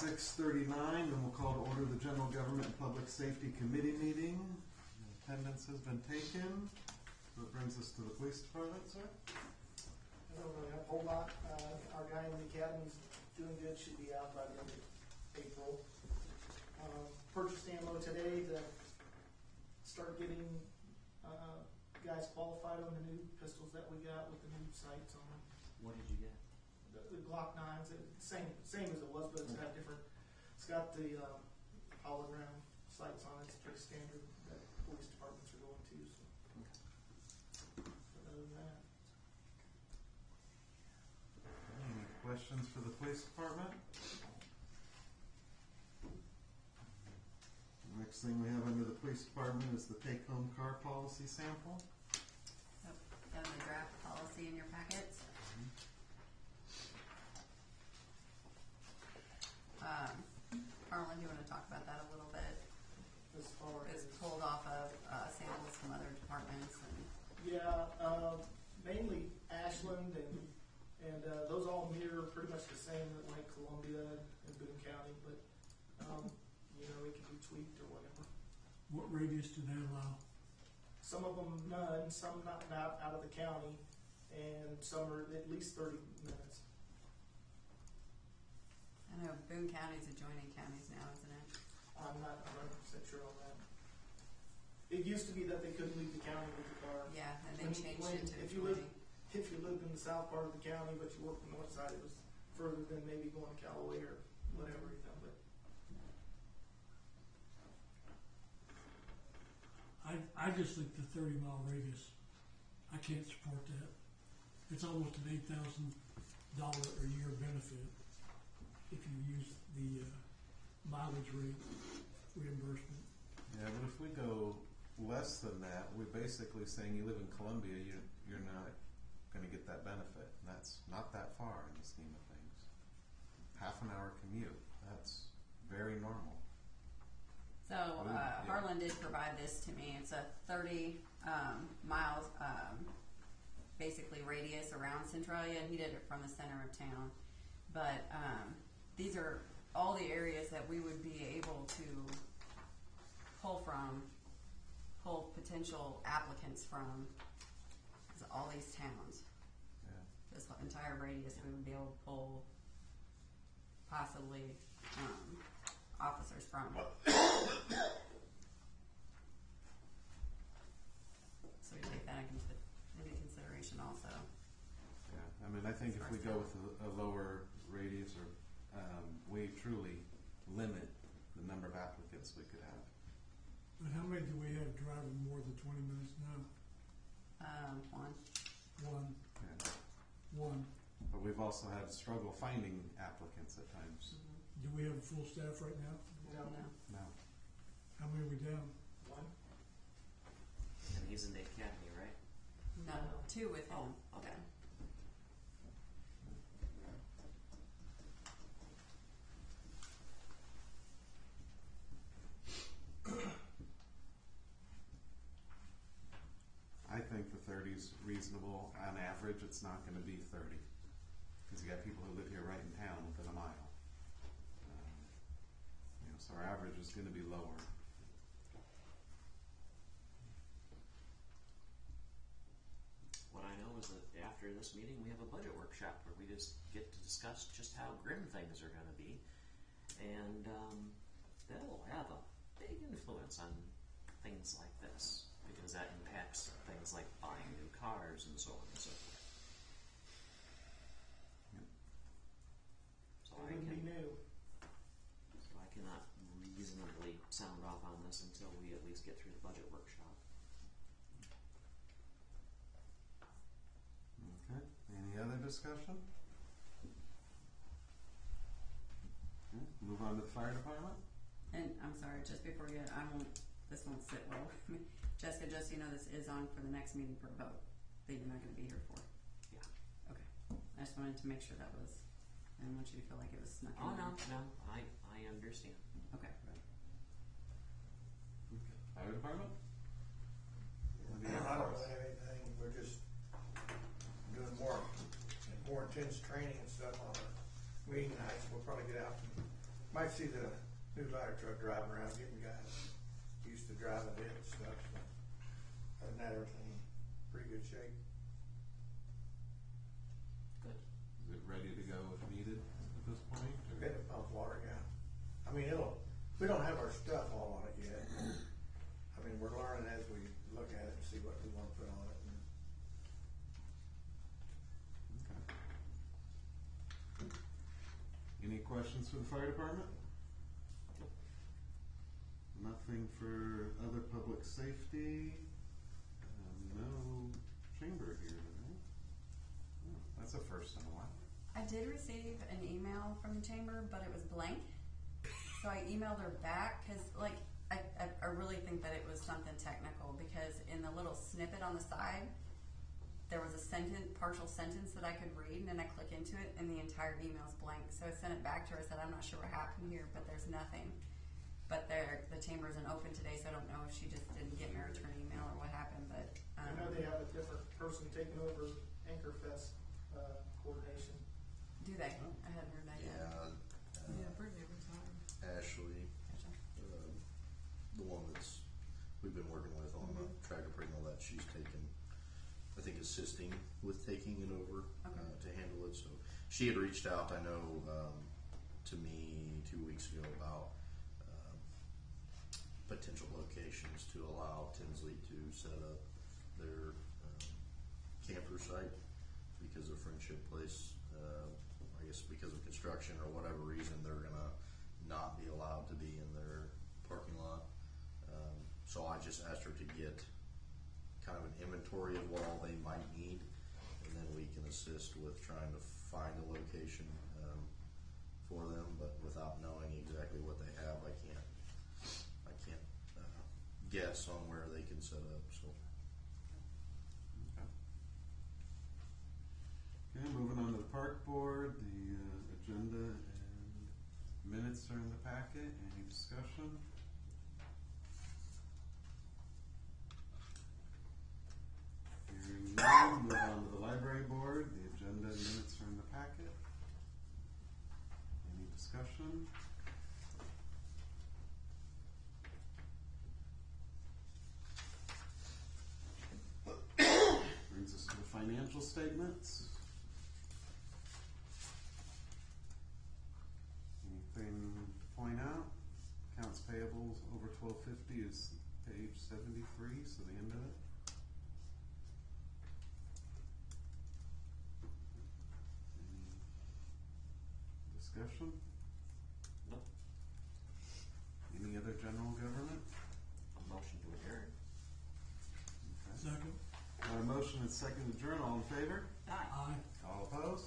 6:39, and we'll call to order the General Government and Public Safety Committee meeting. Attendance has been taken. So it brings us to the police department, sir. I don't really have a whole lot. Our guy in the academy's doing good, should be out by the end of April. Purchased ammo today to start getting guys qualified on the new pistols that we got with the new sights on them. What did you get? The Glock 9s, same as it was, but it's got different. It's got the hologram sights on it. It's pretty standard that police departments are going to. So, other than that. Any questions for the police department? The next thing we have under the police department is the take-home car policy sample. Yep, got the draft policy in your packets. Harlan, do you want to talk about that a little bit? As far It's as pulled off of samples from other departments. And mainly Ashland and those all mirror pretty much the same like Columbia and Boone County, but it can be tweaked or whatever. What radius do they allow? Some of them none, some not out of the county, and some are at least 30 minutes. I know Boone County's adjoining counties now, isn't it? I'm not 100% sure on that. It used to be that they couldn't leave the county with the car. Yeah, and they changed it to if you lived in the south part of the county but you worked on the north side, it was further than maybe going to Callaway or whatever, but I just think the 30-mile radius, I can't support that. It's almost an $8,000 a year benefit if you use the mileage rate reimbursement. Yeah, but if we go less than that, we're basically saying you live in Columbia, you're not going to get that benefit. And that's not that far in the scheme of things. Half an hour commute, that's very normal. So Harlan did provide this to me. It's a 30 miles, basically radius around Centralia. He did it from the center of town. But these are all the areas that we would be able to pull potential applicants from. It's all these towns. Yeah. This entire radius we would be able to pull possibly officers from. So we take that into consideration also. Yeah, I mean, I think if we go with a lower radius or we truly limit the number of applicants we could have. But how many do we have driving more than 20 minutes now? One. Yeah. One. But we've also had a struggle finding applicants at times. Do we have a full staff right now? No. No. How many are we down? one. And he's in the academy, right? No. Two with him. Oh, okay. I think the 30 is reasonable. On average, it's not going to be 30 because you got people who live here right in town within a mile. So our average is going to be lower. What I know is that after this meeting, we have a budget workshop where we just get to discuss just how grim things are going to be, and that'll have a big influence on things like this because that impacts things like buying new cars and so on and so forth. Yep. So It wouldn't be new. I cannot reasonably sound off on this until we at least get through the budget workshop. Okay. Any other discussion? Okay. Move on to the fire department. And I'm sorry, just before you, this won't sit well with me. Jessica, just so you know, this is on for the next meeting for a vote that you're not going to be here for. Yeah. Okay. I just wanted to make sure that was, I didn't want you to feel like it was snuck in. Oh, no, I understand. Okay. Okay. Fire department? I don't really have anything. We're just doing more intense training and stuff on our meeting nights. We'll probably get out and Might see the new ladder truck driving around, getting guys used to driving it and stuff, so. Other than that, everything in pretty good shape. Good. Is it ready to go if needed at this point? Or? Bit of pump water, yeah. I mean, we don't have our stuff all on it yet. I mean, we're learning as we look at it and see what we want to put on it. Okay. Any questions for the fire department? Nothing for other public safety. No chamber here today. Oh, that's a first in a while. I did receive an email from the chamber, but it was blank. So I emailed her back because, like, I really think that it was something technical because in the little snippet on the side, there was a partial sentence that I could read, and then I click into it, and the entire email's blank. So I sent it back to her. I said, I'm not sure what happened here, but there's nothing. But the chamber isn't open today, so I don't know if she just didn't get my return email or what happened. But I know they have a different person taking over Anchor Fest coordination. do they? I hadn't heard that yet. Yeah, Brittany retired. Ashley, Gotcha. the one that's we've been working with on the tractor prig and all that, she's taken, I think, assisting with taking it over to handle it. So she had reached out, I know, to me 2 weeks ago about potential locations to allow Tinsley to set up their camper site because of Friendship Place. I guess because of construction or whatever reason, they're gonna not be allowed to be in their parking lot. So I just asked her to get kind of an inventory of what all they might need, and then we can assist with trying to find a location for them. But without knowing exactly what they have, I can't guess on where they can set up. So. Okay, moving on to the park board, the agenda and minutes are in the packet. Any discussion? Hearing none, move on to the library board. The agenda and minutes are in the packet. Any discussion? Brings us to the financial statements. Anything to point out? Accounts payables over 1250 is page 73, so the end of it. Any discussion? Nope. Any other general government? A motion to adjourn. Okay. Second. Motion and second adjourn. All in favor? Aye. Aye. All opposed?